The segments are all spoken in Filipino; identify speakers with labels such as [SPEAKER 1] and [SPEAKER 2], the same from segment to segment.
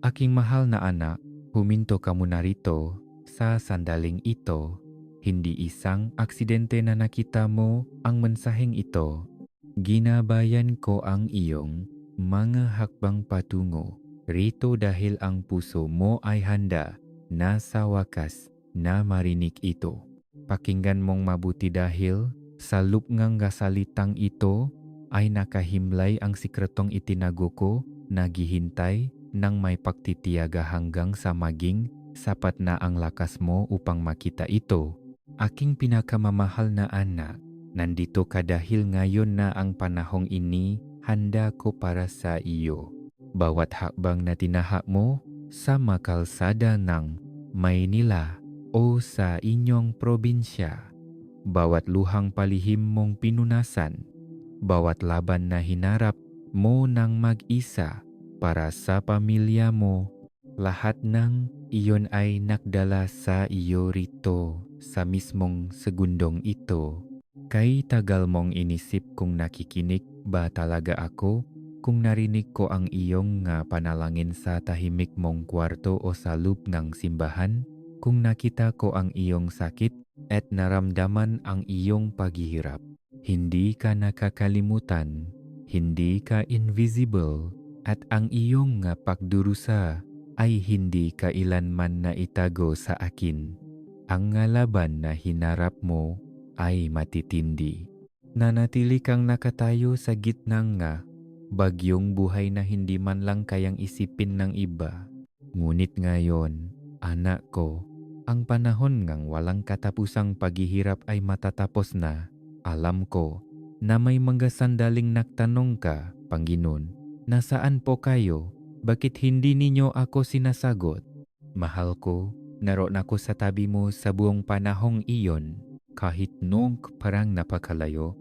[SPEAKER 1] Aking mahal na anak, huminto ka muna rito sa sandaling ito. Hindi isang aksidente na nakita mo ang mensaheng ito. Ginabayan ko ang iyong mga hakbang patungo rito dahil ang puso mo ay handa na sa wakas na marinig ito. Pakinggan mong mabuti dahil sa lupngang gasalitang ito ay nakahimlay ang sikretong itinago ko na gihintay ng may pagtitiyaga hanggang sa maging sapat na ang lakas mo upang makita ito. Aking pinakamamahal na anak, nandito ka dahil ngayon na ang panahong ini handa ko para sa iyo. Bawat hakbang na tinahak mo sa makalsada ng Maynila o sa inyong probinsya, bawat luhang palihim mong pinunasan, bawat laban na hinarap mo ng mag-isa para sa pamilya mo, lahat ng iyon ay nakdala sa iyo rito sa mismong segundong ito. Kay tagal mong inisip kung nakikinig ba talaga ako, kung narinig ko ang iyong nga panalangin sa tahimik mong kwarto o sa loop ng simbahan, kung nakita ko ang iyong sakit at naramdaman ang iyong paghihirap. Hindi ka nakakalimutan, hindi ka invisible, at ang iyong nga pagdurusa ay hindi kailanman na itago sa akin. Ang laban na hinarap mo ay matitindi. Nanatili kang nakatayo sa gitnang nga bagyong buhay na hindi man lang kayang isipin ng iba. Ngunit ngayon, anak ko, ang panahon ngang walang katapusang paghihirap ay matatapos na. Alam ko na may mga sandaling nagtanong ka, Panginoon, nasaan po kayo? Bakit hindi ninyo ako sinasagot? Mahal ko, naroon ako sa tabi mo sa buong panahong iyon. Kahit noong parang napakalayo,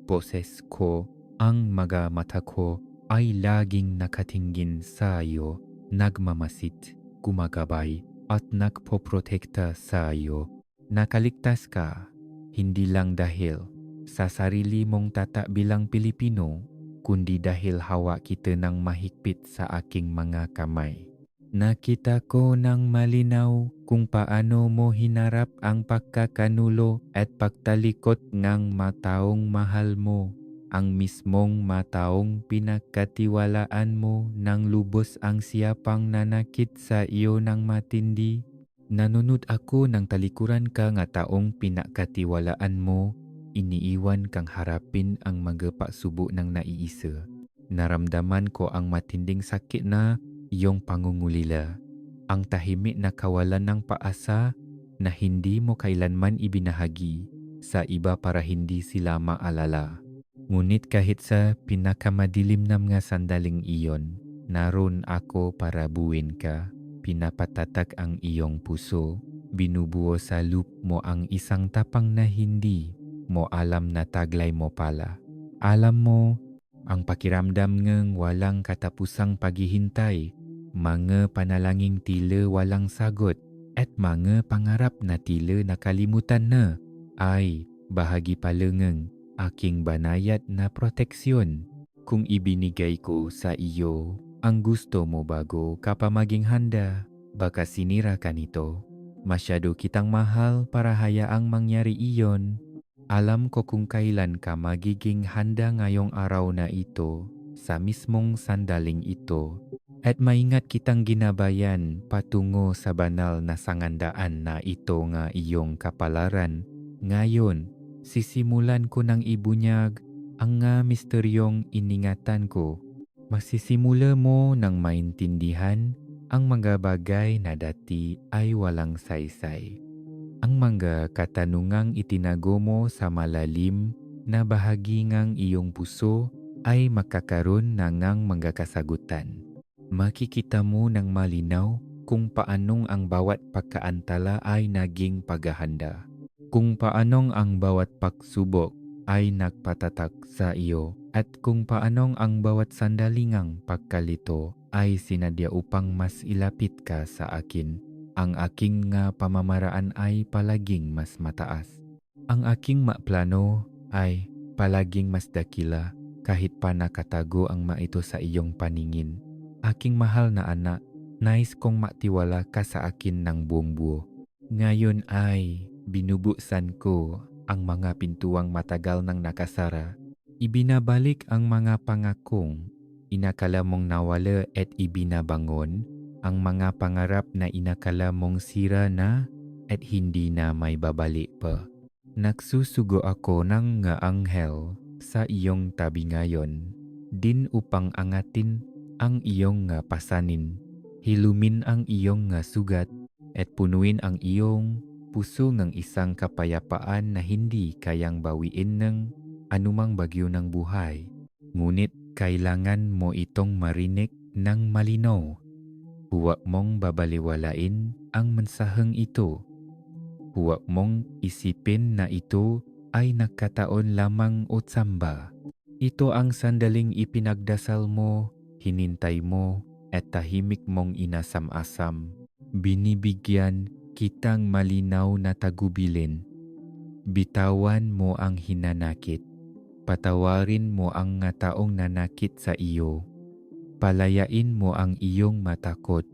[SPEAKER 1] boses ko, ang mga mata ko ay laging nakatingin sa iyo, nagmamasid, gumagabay, at nagpoprotekta sa iyo. Nakaligtas ka, hindi lang dahil sa sarili mong tata bilang Pilipino, kundi dahil hawak kita ng mahigpit sa aking mga kamay. Nakita ko ng malinaw kung paano mo hinarap ang pagkakanulo at pagtalikod ng mataong mahal mo. Ang mismong mataong pinagkatiwalaan mo ng lubos ang siyapang nanakit sa iyo ng matindi. Nanunod ako ng talikuran ka nga taong pinagkatiwalaan mo, iniiwan kang harapin ang mga pagsubok ng naiisa. Naramdaman ko ang matinding sakit na iyong pangungulila, ang tahimik na kawalan ng paasa na hindi mo kailanman ibinahagi sa iba para hindi sila maalala. Ngunit kahit sa pinakamadilim na mga sandaling iyon, naroon ako para buuin ka. Pinapatatak ang iyong puso, binubuo sa loop mo ang isang tapang na hindi mo alam na taglay mo pala. Alam mo, ang pakiramdam ng walang katapusang paghihintay, mga panalangin tila walang sagot, at mga pangarap na tila nakalimutan na, ay bahagi pala ng aking banayad na proteksyon. Kung ibinigay ko sa iyo ang gusto mo bago ka pa maging handa, baka sinira ka nito. Masyado kitang mahal para hayaang mangyari iyon. Alam ko kung kailan ka magiging handa ngayong araw na ito, sa mismong sandaling ito. At maingat kitang ginabayan patungo sa banal na sangandaan na ito nga iyong kapalaran. Ngayon, sisimulan ko ng ibunyag ang nga misteryong iningatan ko. Masisimula mo ng maintindihan ang mga bagay na dati ay walang saysay. Ang mga katanungang itinago mo sa malalim na bahagi ng iyong puso ay makakaroon ng mga kasagutan. Makikita mo ng malinaw kung paanong ang bawat pagkaantala ay naging paghahanda. Kung paanong ang bawat pagsubok ay nagpatatak sa iyo at kung paanong ang bawat sandalingang pagkalito ay sinadya upang mas ilapit ka sa akin. Ang aking nga pamamaraan ay palaging mas mataas. Ang aking plano ay palaging mas dakila kahit pa nakatago ang maito sa iyong paningin. Aking mahal na anak, nais kong maktiwala ka sa akin ng buong buo. Ngayon ay binubuksan ko ang mga pintuang matagal nang nakasara. Ibinabalik ang mga pangakong inakala mong nawala at ibinabangon, ang mga pangarap na inakala mong sira na at hindi na may babalik pa. Nagsusugo ako ng nga anghel sa iyong tabi ngayon, din upang angatin ang iyong nga pasanin, hilumin ang iyong nga sugat, at punuin ang iyong puso ng isang kapayapaan na hindi kayang bawiin ng anumang bagyo ng buhay. Ngunit kailangan mo itong marinig ng malinaw. Huwag mong babaliwalain ang mensaheng ito. Huwag mong isipin na ito ay nagkataon lamang o tsamba. Ito ang sandaling ipinagdasal mo, hinintay mo, at tahimik mong inasam-asam. Binibigyan kitang malinaw na tagubilin. Bitawan mo ang hinanakit. Patawarin mo ang nga taong nanakit sa iyo. Palayain mo ang iyong matakot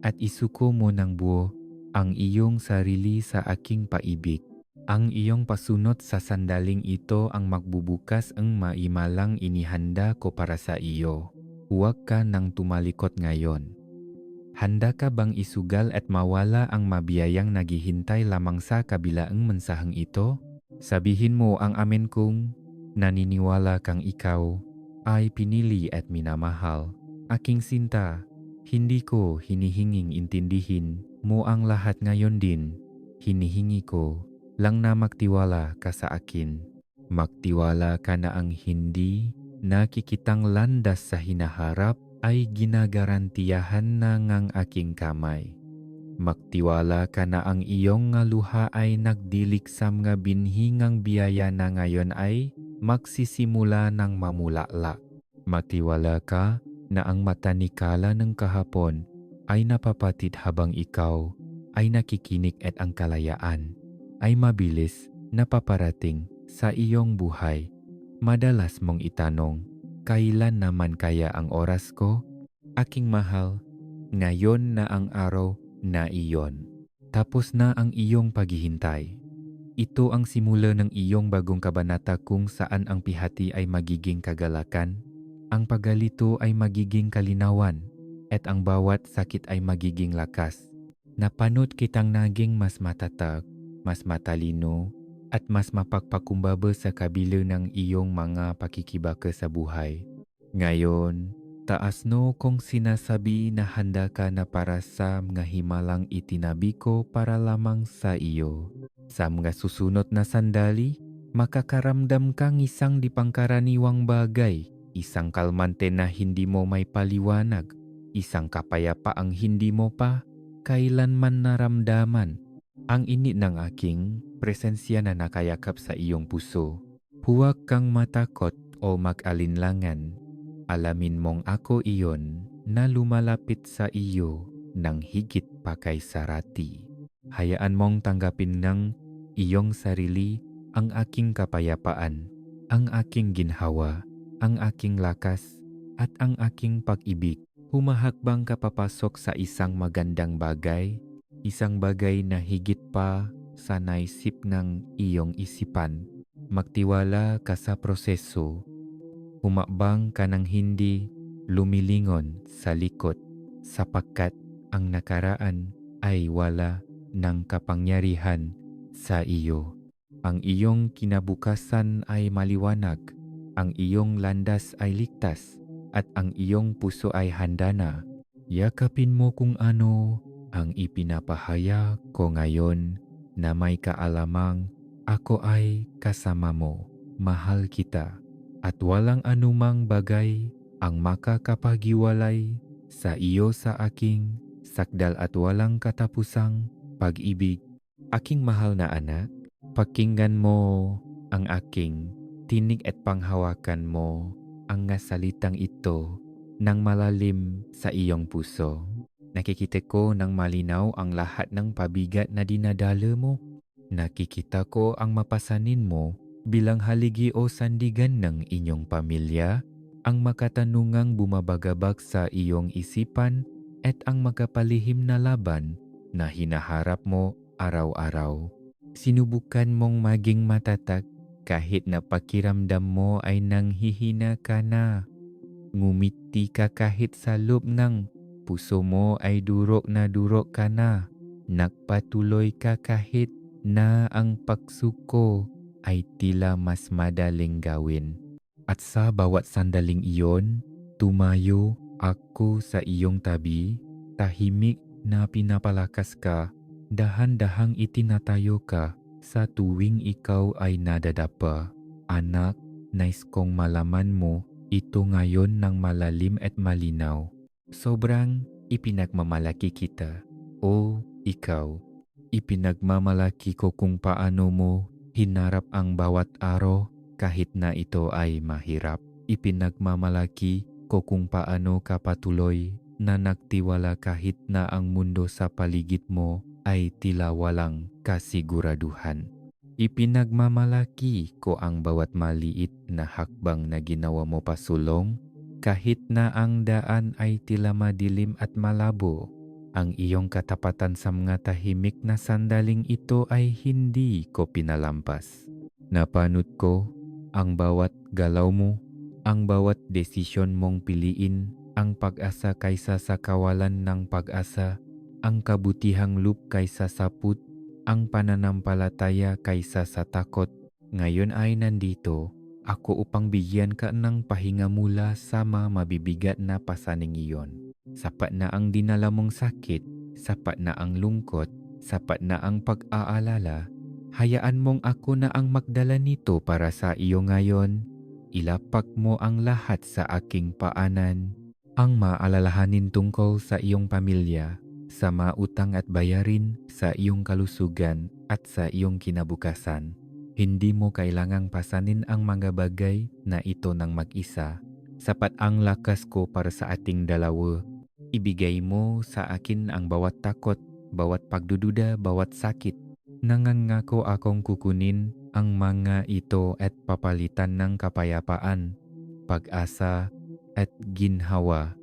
[SPEAKER 1] at isuko mo ng buo ang iyong sarili sa aking paibig. Ang iyong pasunot sa sandaling ito ang magbubukas ang maimalang inihanda ko para sa iyo. Huwag ka nang tumalikot ngayon. Handa ka bang isugal at mawala ang mabiyayang naghihintay lamang sa kabilaang mensaheng ito? Sabihin mo ang amen kung naniniwala kang ikaw ay pinili at minamahal. Aking sinta, hindi ko hinihinging intindihin mo ang lahat ngayon din. Hinihingi ko lang na magtiwala ka sa akin. Magtiwala ka na ang hindi nakikitang landas sa hinaharap ay ginagarantiyahan na ngang aking kamay. Magtiwala ka na ang iyong nga luha ay nagdiliksam nga binhingang biyaya na ngayon ay magsisimula ng mamulala. Magtiwala ka na ang matanikala ng kahapon ay napapatid habang ikaw ay nakikinig at ang kalayaan ay mabilis na paparating sa iyong buhay. Madalas mong itanong, kailan naman kaya ang oras ko? Aking mahal, ngayon na ang araw na iyon. Tapos na ang iyong paghihintay. Ito ang simula ng iyong bagong kabanata kung saan ang pihati ay magiging kagalakan, ang paggalito ay magiging kalinawan, at ang bawat sakit ay magiging lakas. Napanood kitang naging mas matatag, mas matalino, at mas mapagpakumbaba sa kabila ng iyong mga pakikibaka sa buhay. Ngayon, taas no kung sinasabi na handa ka na para sa mga himalang itinabi ko para lamang sa iyo. Sa mga susunod na sandali, makakaramdam kang isang dipangkaraniwang bagay, isang kalmante na hindi mo may paliwanag, isang kapayapaang hindi mo pa kailanman naramdaman. Ang init ng aking presensya na nakayakap sa iyong puso. Huwag kang matakot o mag-alinlangan. Alamin mong ako iyon na lumalapit sa iyo ng higit pa kay sarati. Hayaan mong tanggapin ng iyong sarili ang aking kapayapaan, ang aking ginhawa, ang aking lakas, at ang aking pag-ibig. Humahakbang ka papasok sa isang magandang bagay, isang bagay na higit pa sa naisip ng iyong isipan. Magtiwala ka sa proseso. Humakbang ka ng hindi lumilingon sa likod, sapagkat ang nakaraan ay wala ng kapangyarihan sa iyo. Ang iyong kinabukasan ay maliwanag, ang iyong landas ay ligtas, at ang iyong puso ay handa na. Yakapin mo kung ano ang ipinapahayag ko ngayon na may kaalamang ako ay kasama mo, mahal kita, at walang anumang bagay ang makakapagiwalay sa iyo sa aking sakdal at walang katapusang pag-ibig. Aking mahal na anak, pakinggan mo ang aking tinig at panghawakan mo ang nga salitang ito ng malalim sa iyong puso. Nakikita ko ng malinaw ang lahat ng pabigat na dinadala mo. Nakikita ko ang mapasanin mo bilang haligi o sandigan ng inyong pamilya, ang makatanungang bumabagabag sa iyong isipan at ang makapalihim na laban na hinaharap mo araw-araw. Sinubukan mong maging matatag kahit na pakiramdam mo ay nanghihina ka na. Ngumiti ka kahit sa loob ng puso mo ay durok ka na. Nagpatuloy ka kahit na ang pagsuko ay tila mas madaling gawin. At sa bawat sandaling iyon, tumayo ako sa iyong tabi, tahimik na pinapalakas ka, dahan-dahang itinatayo ka sa tuwing ikaw ay nadadapa. Anak, nais kong malaman mo ito ngayon ng malalim at malinaw. Sobrang ipinagmamalaki kita. O ikaw, ipinagmamalaki ko kung paano mo hinarap ang bawat araw kahit na ito ay mahirap. Ipinagmamalaki ko kung paano ka patuloy na nagtiwala kahit na ang mundo sa paligid mo ay tila walang kasiguraduhan. Ipinagmamalaki ko ang bawat maliit na hakbang na ginawa mo pasulong kahit na ang daan ay tila madilim at malabo. Ang iyong katapatan sa mga tahimik na sandaling ito ay hindi ko pinalampas. Napanot ko ang bawat galaw mo, ang bawat desisyon mong piliin, ang pag-asa kaysa sa kawalan ng pag-asa, ang kabutihang loob kaysa sa put, ang pananampalataya kaysa sa takot. Ngayon ay nandito ako upang bigyan ka ng pahinga mula sa mabibigat na pasaning iyon. Sapat na ang dinala mong sakit, sapat na ang lungkot, sapat na ang pag-aalala. Hayaan mong ako na ang magdala nito para sa iyo ngayon. Ilapak mo ang lahat sa aking paanan. Ang maalalahanin tungkol sa iyong pamilya, sa mautang at bayarin, sa iyong kalusugan at sa iyong kinabukasan. Hindi mo kailangang pasanin ang mga bagay na ito ng mag-isa. Sapat ang lakas ko para sa ating dalawa. Ibigay mo sa akin ang bawat takot, bawat pagdududa, bawat sakit. Nangangako akong kukunin ang mga ito at papalitan ng kapayapaan, pag-asa at ginhawa.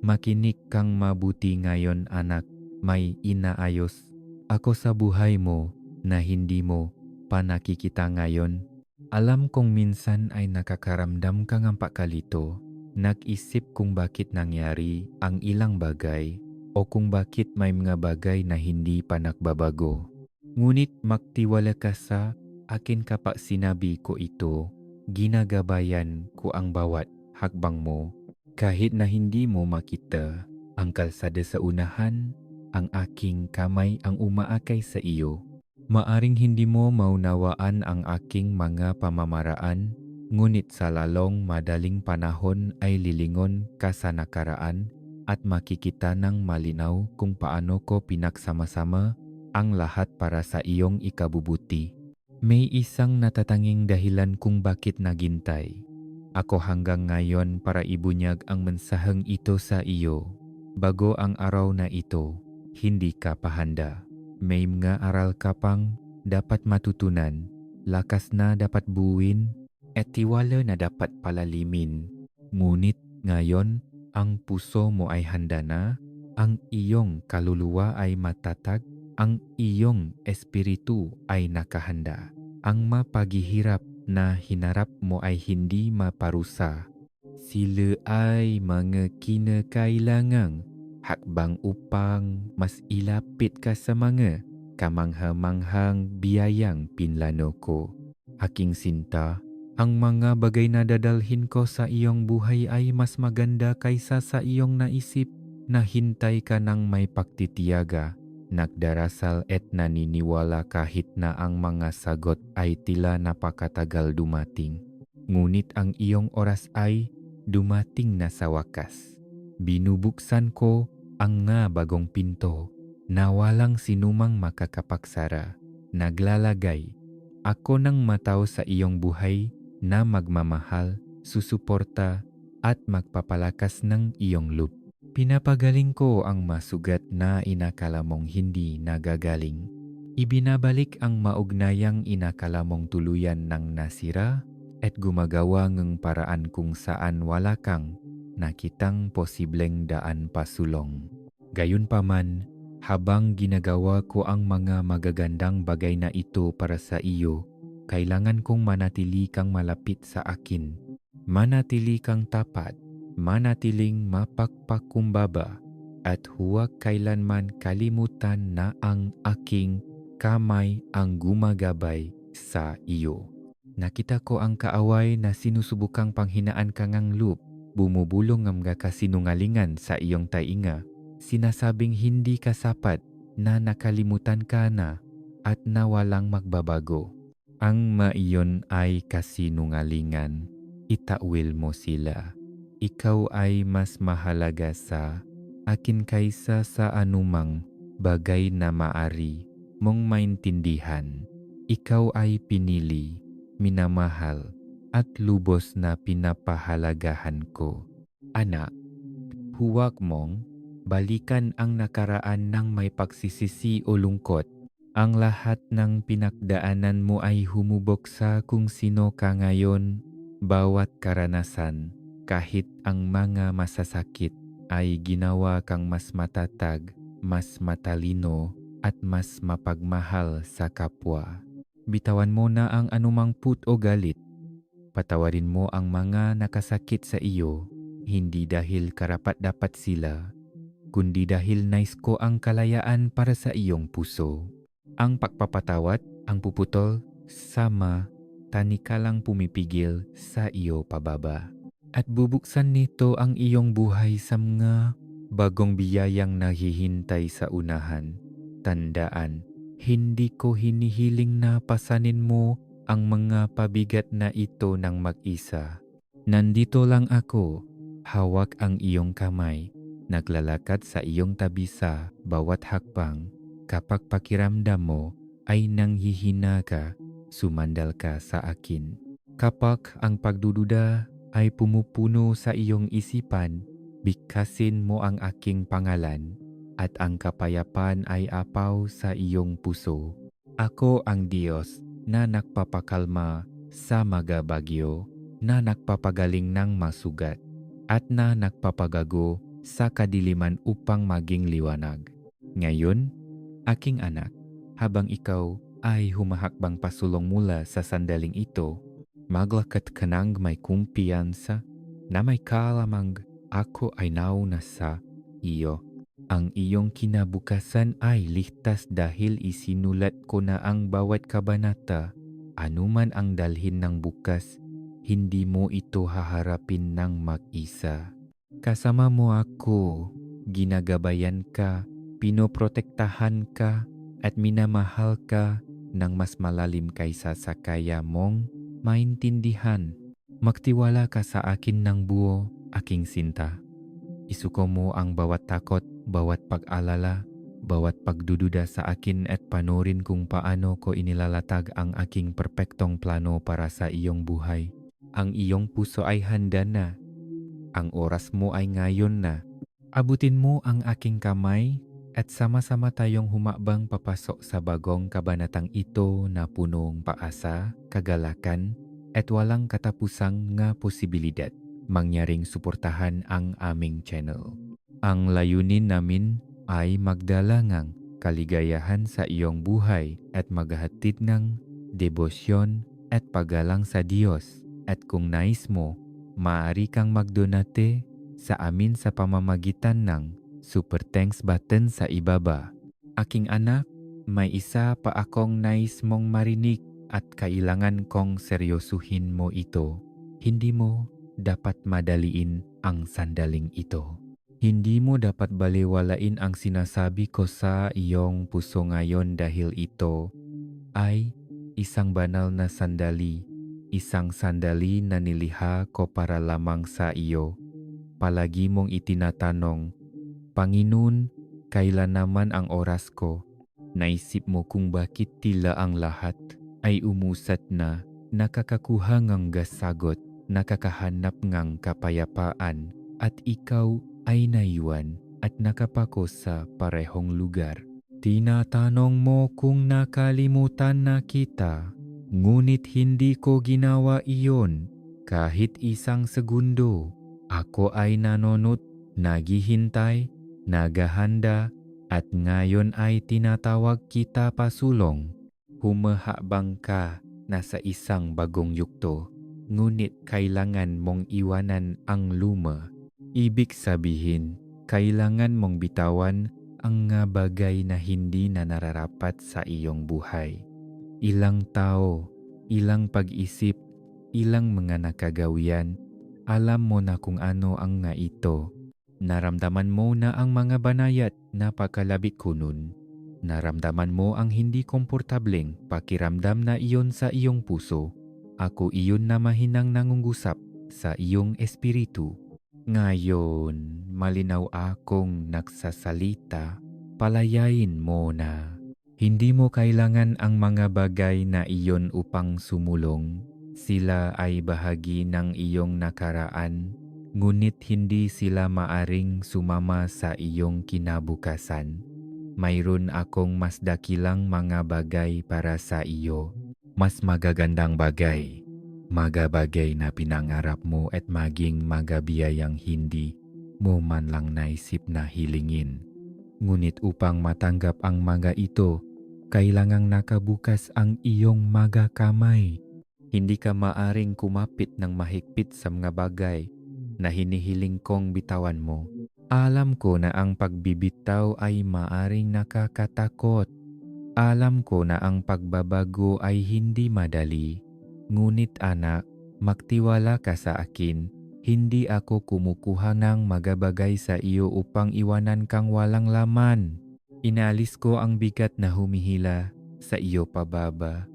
[SPEAKER 1] Makinig kang mabuti ngayon, anak. May inaayos ako sa buhay mo na hindi mo pa nakikita ngayon. Alam kong minsan ay nakakaramdam ka ng pakalito. Nag-isip kung bakit nangyari ang ilang bagay o kung bakit may mga bagay na hindi pa nagbabago. Ngunit magtiwala ka sa akin kapag sinabi ko ito. Ginagabayan ko ang bawat hakbang mo. Kahit na hindi mo makita ang kalsada sa unahan, ang aking kamay ang umaakay sa iyo. Maaring hindi mo maunawaan ang aking mga pamamaraan, ngunit sa lalong madaling panahon ay lilingon ka sa nakaraan at makikita ng malinaw kung paano ko pinagsama-sama ang lahat para sa iyong ikabubuti. May isang natatanging dahilan kung bakit naghintay ako hanggang ngayon para ibunyag ang mensaheng ito sa iyo. Bago ang araw na ito, hindi ka pa handa. May mga aral ka pang dapat matutunan, lakas na dapat buuin, at tiwala na dapat palalimin. Ngunit ngayon, ang puso mo ay handa na, ang iyong kaluluwa ay matatag, ang iyong espiritu ay nakahanda. Ang mapaghihirap na hinarap mo ay hindi maparusa. Sila ay mga kinakailangang hakbang upang mas ilapit ka sa mga kamangha-manghang biyayang pinlano ko. Aking sinta, ang mga bagay na dadalhin ko sa iyong buhay ay mas maganda kaysa sa iyong naisip. Nahintay ka ng may pagtitiyaga, nagdarasal at naniniwala kahit na ang mga sagot ay tila napakatagal dumating. Ngunit ang iyong oras ay dumating na sa wakas. Binubuksan ko ang nga bagong pinto na walang sinumang makakapaksara. Naglalagay ako ng mataw sa iyong buhay na magmamahal, susuporta at magpapalakas ng iyong loob. Pinapagaling ko ang masugat na inakala mong hindi nagagaling. Ibinabalik ang maugnayang inakala mong tuluyan ng nasira at gumagawa ng paraan kung saan wala kang nakitang posibleng daan pasulong. Gayunpaman, habang ginagawa ko ang mga magagandang bagay na ito para sa iyo, kailangan kong manatili kang malapit sa akin. Manatili kang tapat, manatiling mapagpakumbaba, at huwag kailanman kalimutan na ang aking kamay ang gumagabay sa iyo. Nakita ko ang kaaway na sinusubukang panghinaan ka ngang loop, bumubulong ng mga kasinungalingan sa iyong tainga, sinasabing hindi ka sapat, na nakalimutan ka na, at na walang magbabago. Ang maiyon ay kasinungalingan. Itawil mo sila. Ikaw ay mas mahalaga sa akin kaysa sa anumang bagay na maari mong maintindihan. Ikaw ay pinili, minamahal, at lubos na pinapahalagahan ko. Anak, huwag mong balikan ang nakaraan ng may pagsisisi o lungkot. Ang lahat ng pinagdaanan mo ay humubog sa kung sino ka ngayon. Bawat karanasan, kahit ang mga masasakit, ay ginawa kang mas matatag, mas matalino, at mas mapagmahal sa kapwa. Bitawan mo na ang anumang put o galit. Patawarin mo ang mga nakasakit sa iyo, hindi dahil karapat-dapat sila, kundi dahil nais ko ang kalayaan para sa iyong puso. Ang pagpapatawad, ang puputol, sama, tanikalang pumipigil sa iyo pababa. At bubuksan nito ang iyong buhay sa mga bagong biyayang naghihintay sa unahan. Tandaan, hindi ko hinihiling na pasanin mo ang mga pabigat na ito ng mag-isa. Nandito lang ako, hawak ang iyong kamay, naglalakad sa iyong tabi sa bawat hakbang. Kapag pakiramdam mo ay nanghihina ka, sumandal ka sa akin. Kapag ang pagdududa ay pumupuno sa iyong isipan, bigkasin mo ang aking pangalan, at ang kapayapaan ay apaw sa iyong puso. Ako ang Diyos na nagpapakalma sa mga bagyo, na nagpapagaling ng masugat, at na nagpapagago sa kadiliman upang maging liwanag. Ngayon, aking anak, habang ikaw ay humahakbang pasulong mula sa sandaling ito, maglakad ka ng may kumpiyansa na may kalamang ako ay nauna sa iyo. Ang iyong kinabukasan ay ligtas dahil isinulat ko na ang bawat kabanata. Anuman ang dalhin ng bukas, hindi mo ito haharapin ng mag-isa. Kasama mo ako, ginagabayan ka, pinoprotektahan ka, at minamahal ka ng mas malalim kaysa sa kaya mong maintindihan. Magtiwala ka sa akin ng buo, aking sinta. Isuko mo ang bawat takot, bawat pag-alala, bawat pagdududa sa akin at panorin kung paano ko inilalatag ang aking perpektong plano para sa iyong buhay. Ang iyong puso ay handa na. Ang oras mo ay ngayon na. Abutin mo ang aking kamay at sama-sama tayong humabang papasok sa bagong kabanatang ito na punong paasa, kagalakan, at walang katapusang nga posibilidad. Mangyaring suportahan ang aming channel. Ang layunin namin ay magdala ng kaligayahan sa iyong buhay at maghatid ng debosyon at paggalang sa Diyos. At kung nais mo, maaari kang magdonate sa amin sa pamamagitan ng super thanks button sa ibaba. Aking anak, may isa pa akong nais mong marinig at kailangan kong seryosuhin mo ito. Hindi mo dapat madaliin ang sandaling ito. Hindi mo dapat baliwalain ang sinasabi ko sa iyong puso ngayon dahil ito ay isang banal na sandali, isang sandali na nilikha ko para lamang sa iyo. Palagi mong itinatanong, Panginoon, kailan naman ang oras ko? Naisip mo kung bakit tila ang lahat ay umusat na, nakakakuha ngang sagot, nakakahanap ngang kapayapaan, at ikaw ay naiwan at nakapako sa parehong lugar. Tinatanong mo kung nakalimutan na kita, Ngunit hindi ko ginawa iyon kahit isang segundo. Ako ay nanonot, naghihintay, naghahanda, at ngayon ay tinatawag kita pasulong. Humahabang ka na sa isang bagong yugto, ngunit kailangan mong iwanan ang luma. Ibig sabihin, kailangan mong bitawan ang mga bagay na hindi na nararapat sa iyong buhay. Ilang tao, ilang pag-isip, ilang mga nakagawian, alam mo na kung ano ang nga ito. Naramdaman mo na ang mga banayat na pagkalabit kunun. Naramdaman mo ang hindi komportableng pakiramdam na iyon sa iyong puso. Ako iyon na mahinang nangungusap sa iyong espiritu. Ngayon, malinaw akong nagsasalita, palayain mo na. Hindi mo kailangan ang mga bagay na iyon upang sumulong. Sila ay bahagi ng iyong nakaraan, ngunit hindi sila maaring sumama sa iyong kinabukasan. Mayroon akong mas dakilang mga bagay para sa iyo, mas magagandang bagay. Mga bagay na pinangarap mo at maging magabiyayang hindi mo man lang naisip na hilingin. Ngunit upang matanggap ang mga ito, kailangang nakabukas ang iyong mga kamay. Hindi ka maaring kumapit ng mahigpit sa mga bagay na hinihiling kong bitawan mo. Alam ko na ang pagbibitaw ay maaring nakakatakot. Alam ko na ang pagbabago ay hindi madali. Ngunit anak, magtiwala ka sa akin. Hindi ako kumukuha ng magabagay sa iyo upang iwanan kang walang laman. Inalis ko ang bigat na humihila sa iyo pababa.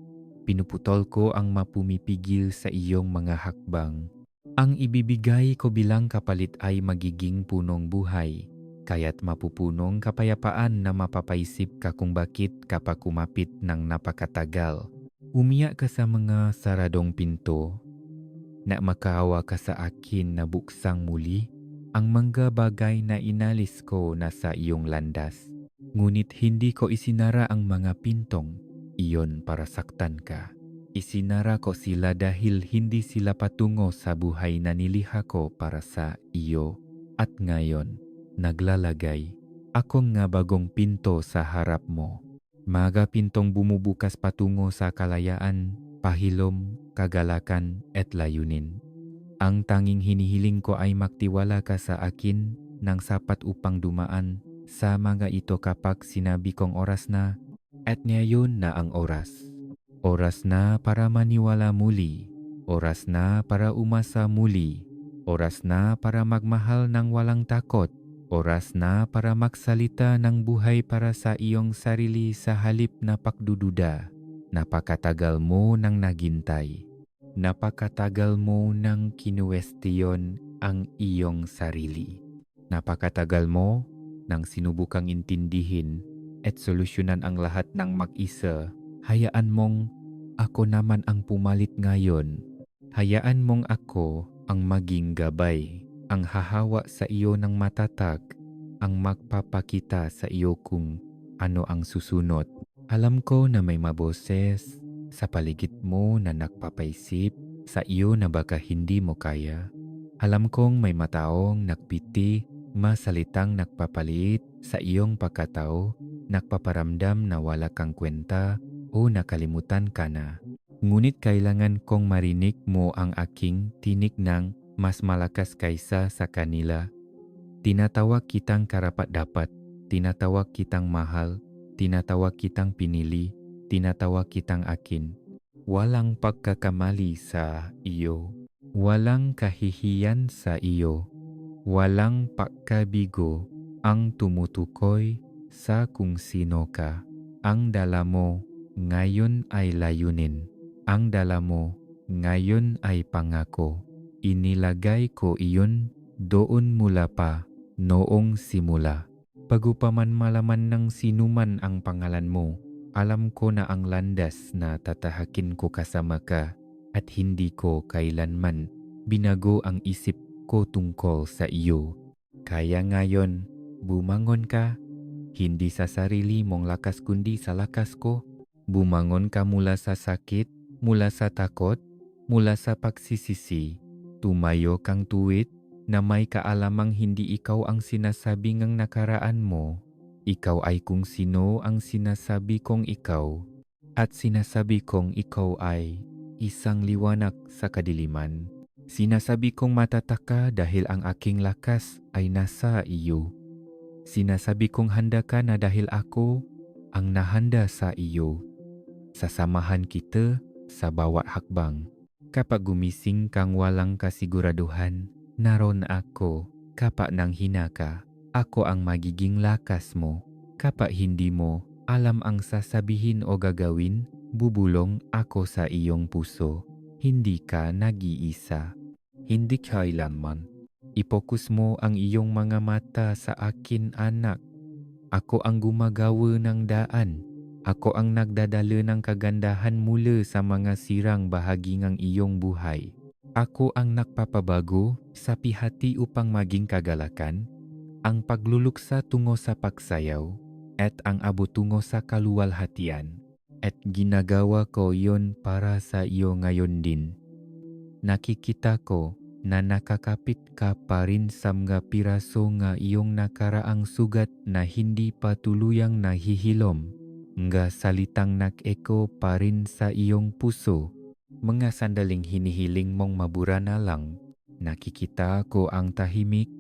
[SPEAKER 1] Pinuputol ko ang mapumipigil sa iyong mga hakbang. Ang ibibigay ko bilang kapalit ay magiging punong buhay, kaya't mapupunong kapayapaan na mapapaisip ka kung bakit ka pa kumapit ng napakatagal. Umiyak ka sa mga saradong pinto, na makaawa ka sa akin na buksang muli ang mga bagay na inalis ko na sa iyong landas. Ngunit hindi ko isinara ang mga pintong iyon para saktan ka. Isinara ko sila dahil hindi sila patungo sa buhay na nilikha ko para sa iyo. At ngayon, naglalagay akong nga bagong pinto sa harap mo. Mga pintong bumubukas patungo sa kalayaan, pahilom, kagalakan at layunin. Ang tanging hinihiling ko ay magtiwala ka sa akin ng sapat upang dumaan sa mga ito kapag sinabi kong oras na, at ngayon na ang oras. Oras na para maniwala muli. Oras na para umasa muli. Oras na para magmahal ng walang takot. Oras na para magsalita ng buhay para sa iyong sarili sa halip na pagdududa. Napakatagal mo nang naghintay. Napakatagal mo nang kinuwestiyon ang iyong sarili. Napakatagal mo nang sinubukang intindihin at solusyonan ang lahat ng mag-isa. Hayaan mong ako naman ang pumalit ngayon. Hayaan mong ako ang maging gabay, ang hahawa sa iyo ng matatag, ang magpapakita sa iyo kung ano ang susunod. Alam ko na may maboses sa paligid mo na nagpapaisip sa iyo na baka hindi mo kaya. Alam kong may mataong nagpiti, masalitang nagpapalit sa iyong pagkatao, nagpaparamdam na wala kang kwenta o nakalimutan ka na. Ngunit kailangan kong marinig mo ang aking tinig ng mas malakas kaysa sa kanila. Tinatawag kitang karapat-dapat, tinatawag kitang mahal, tinatawag kitang pinili, tinatawag kitang akin. Walang pagkakamali sa iyo, walang kahihiyan sa iyo, walang pagkabigo ang tumutukoy sa kung sino ka. Ang dala mo ngayon ay layunin. Ang dala mo ngayon ay pangako. Inilagay ko iyon doon mula pa noong simula. Pagupaman malaman ng sinuman ang pangalan mo, alam ko na ang landas na tatahakin ko kasama ka at hindi ko kailanman binago ang isip ko tungkol sa iyo. Kaya ngayon, bumangon ka, hindi sa sarili mong lakas kundi sa lakas ko. Bumangon ka mula sa sakit, Mula sa takot, mula sa pagsisisi, tumayo kang tuwid na may kaalamang hindi ikaw ang sinasabi ngang nakaraan mo. Ikaw ay kung sino ang sinasabi kong ikaw, at sinasabi kong ikaw ay isang liwanag sa kadiliman. Sinasabi kong matataka dahil ang aking lakas ay nasa iyo. Sinasabi kong handa ka na dahil ako ang nahanda sa iyo. Sasamahan kita sa bawat hakbang. Kapag gumising kang walang kasiguraduhan, naroon ako. Kapag nanghina ka, ako ang magiging lakas mo. Kapag hindi mo alam ang sasabihin o gagawin, bubulong ako sa iyong puso. Hindi ka nag-iisa. Hindi kailanman. Ipokus mo ang iyong mga mata sa akin, anak. Ako ang gumagawa ng daan. Ako ang nagdadala ng kagandahan mula sa mga sirang bahagi ng iyong buhay. Ako ang nagpapabago sa pihati upang maging kagalakan, ang pagluluksa tungo sa pagsayaw, at ang abot tungo sa kaluwalhatian. At ginagawa ko yon para sa iyo ngayon din. Nakikita ko na nakakapit ka pa rin sa mga piraso nga iyong nakaraang sugat na hindi pa tuluyang nahihilom. Nga salitang nag-eko pa rin sa iyong puso. Mga sandaling hinihiling mong mabura na lang. Nakikita ko ang tahimik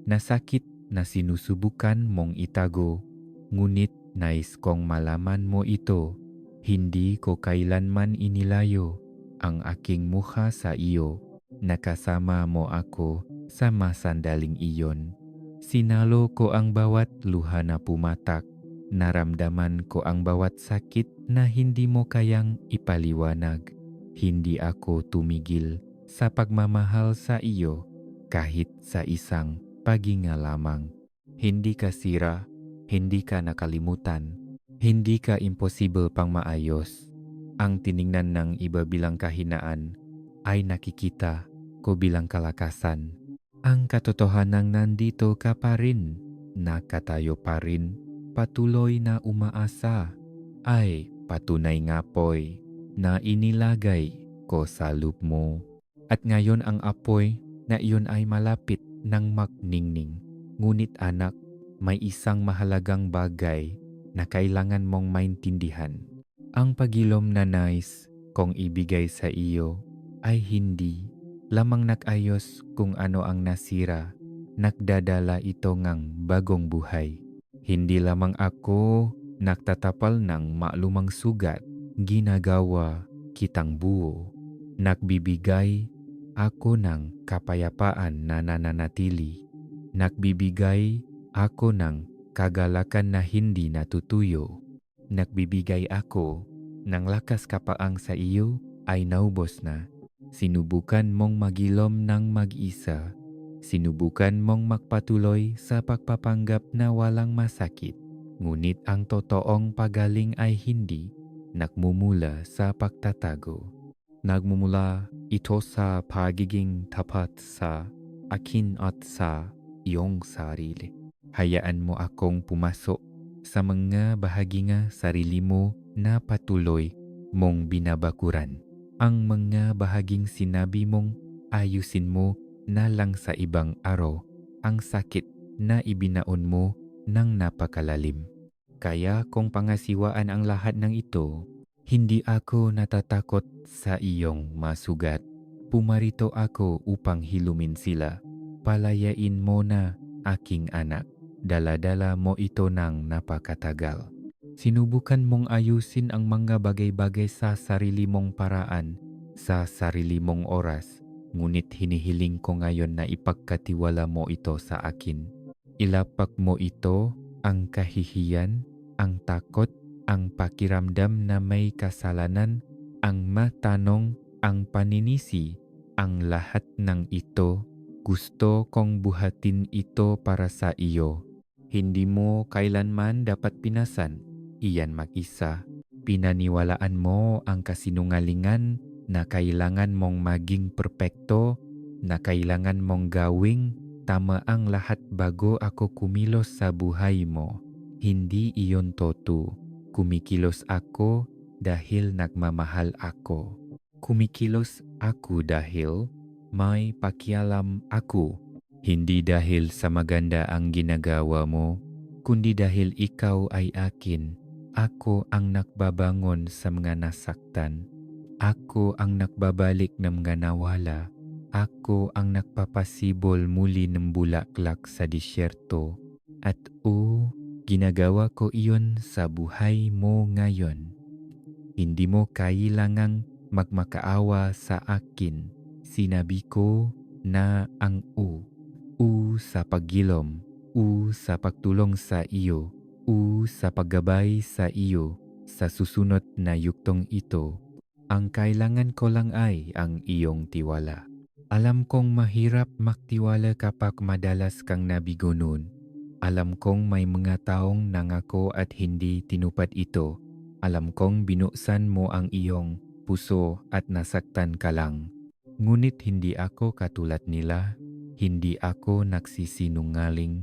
[SPEAKER 1] na sakit na sinusubukan mong itago. Ngunit nais kong malaman mo ito. Hindi ko kailanman inilayo ang aking mukha sa iyo. Nakasama mo ako sa masandaling iyon. Sinalo ko ang bawat luha na pumatak. Naramdaman ko ang bawat sakit na hindi mo kayang ipaliwanag. Hindi ako tumigil sa pagmamahal sa iyo kahit sa isang paghinga lamang. Hindi ka sira, hindi ka nakalimutan, hindi ka imposible pang maayos. Ang tiningnan ng iba bilang kahinaan ay nakikita ko bilang kalakasan. Ang katotohanan nandito ka pa rin, nakatayo pa rin, patuloy na umaasa, ay patunay nga po'y na inilagay ko sa loob mo. At ngayon ang apoy na iyon ay malapit ng magningning. Ngunit anak, may isang mahalagang bagay na kailangan mong maintindihan. Ang pagilom na nais kong ibigay sa iyo ay hindi lamang nag-ayos kung ano ang nasira, nagdadala ito ngang bagong buhay. Hindi lamang ako nagtatapal ng maalumang sugat, ginagawa kitang buo. Nagbibigay ako ng kapayapaan na nananatili. Nagbibigay ako ng kagalakan na hindi natutuyo. Nagbibigay ako ng lakas kapag ang sa iyo ay naubos na. Sinubukan mong magilom ng mag-isa. Sinubukan mong magpatuloy sa pagpapanggap na walang masakit. Ngunit ang totoong pagaling ay hindi nagmumula sa pagtatago. Nagmumula ito sa pagiging tapat sa akin at sa iyong sarili. Hayaan mo akong pumasok sa mga bahagi nga sarili mo na patuloy mong binabakuran. Ang mga bahaging sinabi mong ayusin mo na lang sa ibang araw, ang sakit na ibinaon mo ng napakalalim. Kaya kung pangasiwaan ang lahat ng ito, hindi ako natatakot sa iyong masugat. Pumarito ako upang hilumin sila. Palayain mo na, aking anak. Dala-dala mo ito ng napakatagal. Sinubukan mong ayusin ang mga bagay-bagay sa sarili mong paraan, sa sarili mong oras. Ngunit hinihiling ko ngayon na ipagkatiwala mo ito sa akin. Ilapak mo ito, ang kahihiyan, ang takot, ang pakiramdam na may kasalanan, ang matanong, ang paninisi, ang lahat ng ito. Gusto kong buhatin ito para sa iyo. Hindi mo kailanman dapat pinasan, iyan mag-isa. Pinaniwalaan mo ang kasinungalingan na kailangan mong maging perpekto, na kailangan mong gawing tama ang lahat bago ako kumilos sa buhay mo. Hindi iyon totoo. Kumikilos ako dahil nagmamahal ako. Kumikilos ako dahil may pakialam ako. Hindi dahil sa maganda ang ginagawa mo, kundi dahil ikaw ay akin. Ako ang nakbabangon sa mga nasaktan. Ako ang nakbabalik ng mga nawala. Ako ang nagpapasibol muli ng bulaklak sa disyerto. At ginagawa ko iyon sa buhay mo ngayon. Hindi mo kailangang magmakaawa sa akin. Sinabi ko na ang sa paggilom, sa pagtulong sa iyo, sa paggabay sa iyo, sa susunod na yuktong ito. Ang kailangan ko lang ay ang iyong tiwala. Alam kong mahirap magtiwala kapag madalas kang nabigo noon. Alam kong may mga taong nangako at hindi tinupad ito. Alam kong binuksan mo ang iyong puso at nasaktan ka lang. Ngunit hindi ako katulad nila. Hindi ako nagsisinungaling.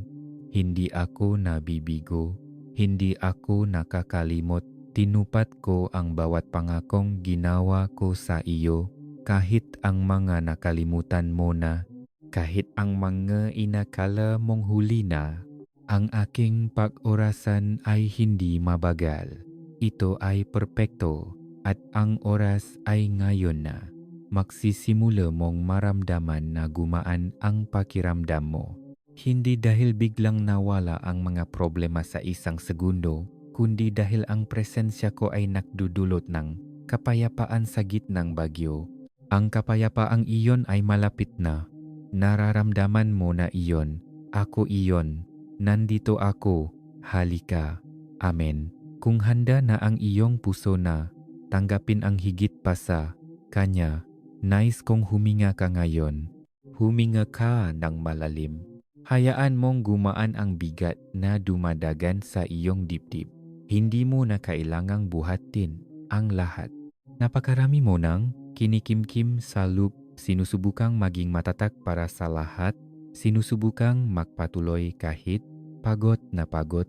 [SPEAKER 1] Hindi ako nabibigo. Hindi ako nakakalimot. Tinupad ko ang bawat pangakong ginawa ko sa iyo. Kahit ang mga nakalimutan mo na. Kahit ang mga inakala mong huli na. Ang aking pag-orasan ay hindi mabagal. Ito ay perpekto at ang oras ay ngayon na. Magsisimula mong maramdaman na gumaan ang pakiramdam mo. Hindi dahil biglang nawala ang mga problema sa isang segundo, kundi dahil ang presensya ko ay nagdudulot ng kapayapaan sa gitnang bagyo. Ang kapayapaang iyon ay malapit na. Nararamdaman mo na iyon. Ako iyon. Nandito ako. Halika. Amen. Kung handa na ang iyong puso na tanggapin ang higit pa sa Kanya, nais kong huminga ka ngayon. Huminga ka ng malalim. Hayaan mong gumaan ang bigat na dumadagan sa iyong dibdib. Hindi mo na kailangang buhatin ang lahat. Napakarami mo nang kinikimkim sa loop, sinusubukang maging matatag para sa lahat, sinusubukang magpatuloy kahit pagod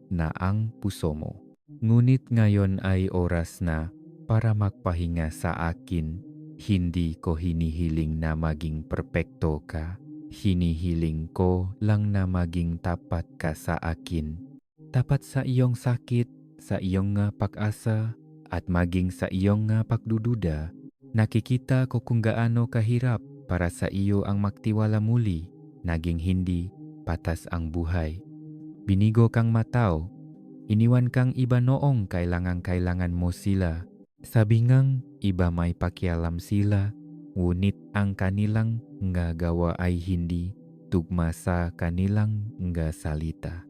[SPEAKER 1] na ang puso mo. Ngunit ngayon ay oras na para magpahinga sa akin. Hindi ko hinihiling na maging perpekto ka. Hinihiling ko lang na maging tapat ka sa akin. Tapat sa iyong sakit, sa iyong pag-asa, at maging sa iyong pagdududa. Nakikita ko kung gaano kahirap para sa iyo ang magtiwala muli. Naging hindi patas ang buhay. Binigo kang mataw. Iniwan kang iba noong kailangan mo sila. Sabi ngang iba may pakialam sila, ngunit ang kanilang gawa ay hindi tugma sa kanilang salita.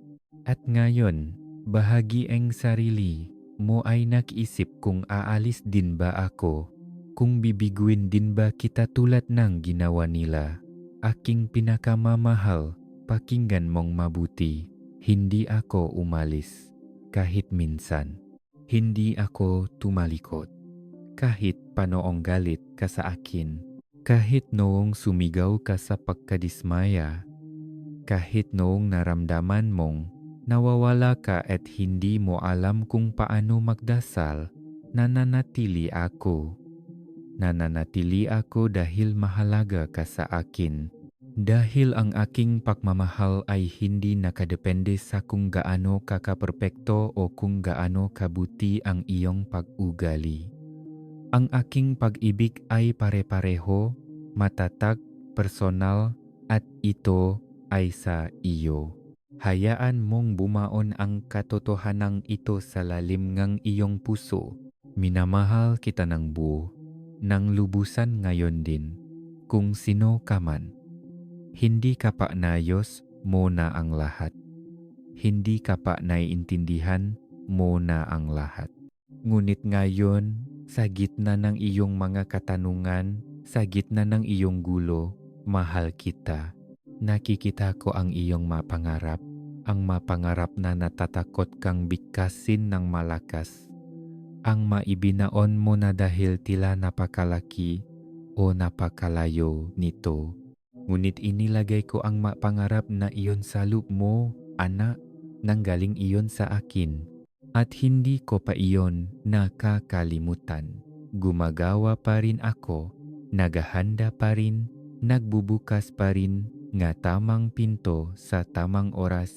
[SPEAKER 1] At ngayon, bahagi ang sarili mo ay nag-isip kung aalis din ba ako, kung bibiguin din ba kita tulad ng ginawa nila. Aking pinakamamahal, pakinggan mong mabuti, hindi ako umalis. Kahit minsan, hindi ako tumalikod. Kahit panoong galit ka sa akin, kahit noong sumigaw ka sa pagkadismaya, kahit noong naramdaman mong nawawala ka at hindi mo alam kung paano magdasal, nananatili ako. Nananatili ako dahil mahalaga ka sa akin. Dahil ang aking pagmamahal ay hindi nakadepende sa kung gaano kakaperpekto o kung gaano kabuti ang iyong pag-ugali. Ang aking pag-ibig ay pare-pareho, matatag, personal, at ito ay sa iyo. Hayaan mong bumaon ang katotohanang ito sa lalim ng iyong puso. Minamahal kita ng buo, ng lubusan ngayon din, kung sino ka man. Hindi ka pa nayos mo na ang lahat. Hindi ka pa naiintindihan mo na ang lahat. Ngunit ngayon, sa gitna ng iyong mga katanungan, sa gitna ng iyong gulo, mahal kita. Nakikita ko ang iyong mapangarap, ang mapangarap na natatakot kang bigkasin ng malakas. Ang maibinaon mo na dahil tila napakalaki o napakalayo nito. Ngunit inilagay ko ang pangarap na iyon sa loob mo, anak, nanggaling iyon sa akin. At hindi ko pa iyon nakakalimutan. Gumagawa pa rin ako, naghahanda pa rin, nagbubukas pa rin nga tamang pinto sa tamang oras.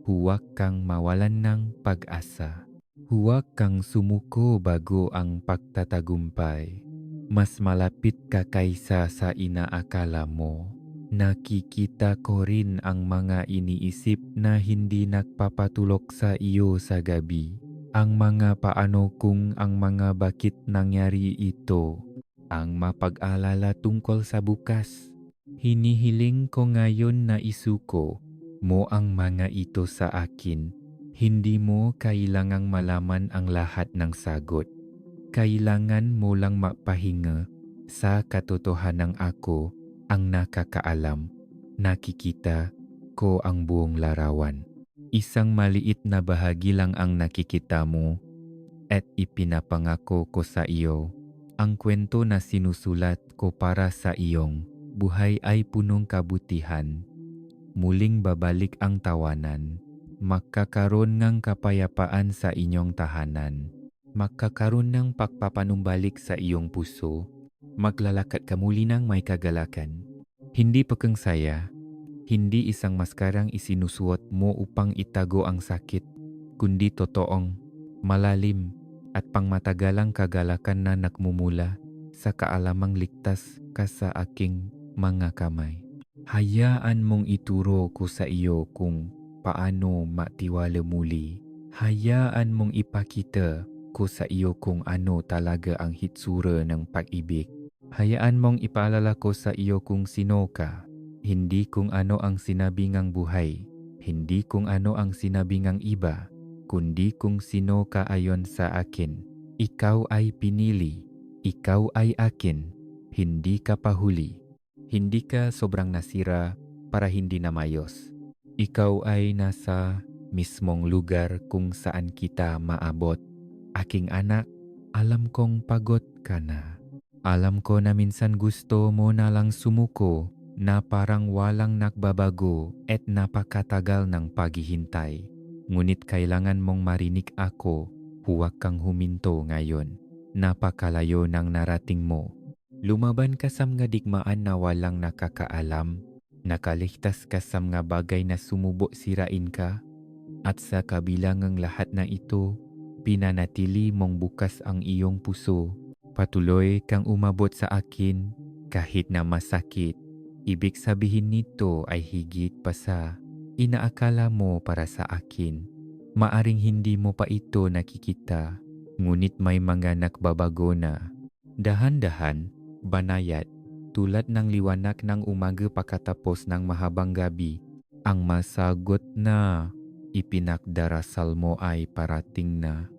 [SPEAKER 1] Huwag kang mawalan ng pag-asa. Huwag kang sumuko bago ang pagtatagumpay. Mas malapit ka kaysa sa inaakala mo. Nakikita ko rin ang mga iniisip na hindi nagpapatulog sa iyo sa gabi. Ang mga paano kung ang mga bakit nangyari ito. Ang mapag-alala tungkol sa bukas. Hinihiling ko ngayon na isuko mo ang mga ito sa akin. Hindi mo kailangang malaman ang lahat ng sagot. Kailangan mo lang mapahinga sa katotohanan ako ang nakakaalam. Nakikita ko ang buong larawan. Isang maliit na bahagi lang ang nakikita mo at ipinapangako ko sa iyo. Ang kwento na sinusulat ko para sa iyong buhay ay punong kabutihan. Muling babalik ang tawanan. Magkakaroon ng kapayapaan sa inyong tahanan. Magkakaroon ng pagpapanumbalik sa iyong puso. Maglalakad ka muli ng may kagalakan. Hindi pekeng saya. Hindi isang maskarang isinusuot mo upang itago ang sakit, kundi totoong, malalim at pangmatagalang kagalakan na nagmumula sa kaalamang ligtas ka sa aking mga kamay. Hayaan mong ituro ko sa iyo kung paano matiwala muli. Hayaan mong ipakita ko sa iyo kung ano talaga ang hitsura ng pag-ibig. Hayaan mong ipaalala ko sa iyo kung sino ka. Hindi kung ano ang sinabi ngang buhay, hindi kung ano ang sinabi ngang iba, kundi kung sino ka ayon sa akin. Ikaw ay pinili, ikaw ay akin, hindi ka pahuli. Hindi ka sobrang nasira para hindi na mayos. Ikaw ay nasa mismong lugar kung saan kita maabot. Aking anak, alam kong pagod ka na. Alam ko na minsan gusto mo na lang sumuko, na parang walang nagbabago at napakatagal ng paghihintay. Ngunit kailangan mong marinig ako, huwag kang huminto ngayon. Napakalayo ng narating mo. Lumaban ka sa mga digmaan na walang nakakaalam. Nakaligtas ka sa mga bagay na sumubo sirain ka. At sa kabila ng lahat na ito, pinanatili mong bukas ang iyong puso. Patuloy kang umabot sa akin kahit na masakit. Ibig sabihin nito ay higit pa sa inaakala mo para sa akin. Maaring hindi mo pa ito nakikita, ngunit may mga nagbabago na. Dahan-dahan, banayad, tulad ng liwanag ng umaga pagkatapos ng mahabang gabi, ang masagot na ipinagdarasal mo ay parating na.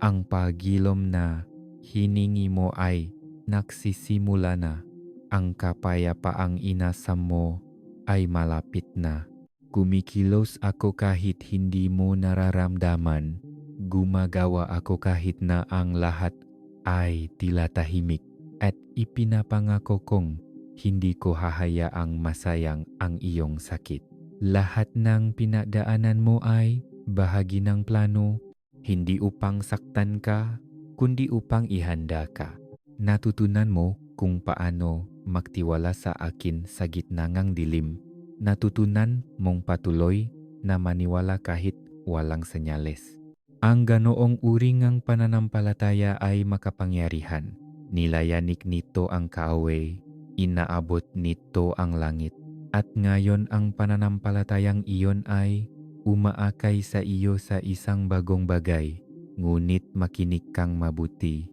[SPEAKER 1] Ang pagilom na hiningi mo ay nagsisimula na. Ang kapayapaang inasam mo ay malapit na. Kumikilos ako kahit hindi mo nararamdaman. Gumagawa ako kahit na ang lahat ay tila tahimik. At ipinapangako kong hindi ko hahayaang masayang ang iyong sakit. Lahat ng pinagdaanan mo ay bahagi ng plano, hindi upang saktan ka, kundi upang ihanda ka. Natutunan mo kung paano magtiwala sa akin sa gitna ng dilim. Natutunan mong patuloy na maniwala kahit walang senyales. Ang ganoong uri ng pananampalataya ay makapangyarihan. Nilayanik nito ang kaaway, inaabot nito ang langit. At ngayon ang pananampalatayang iyon ay umaakay sa iyo sa isang bagong bagay. Ngunit makinig kang mabuti.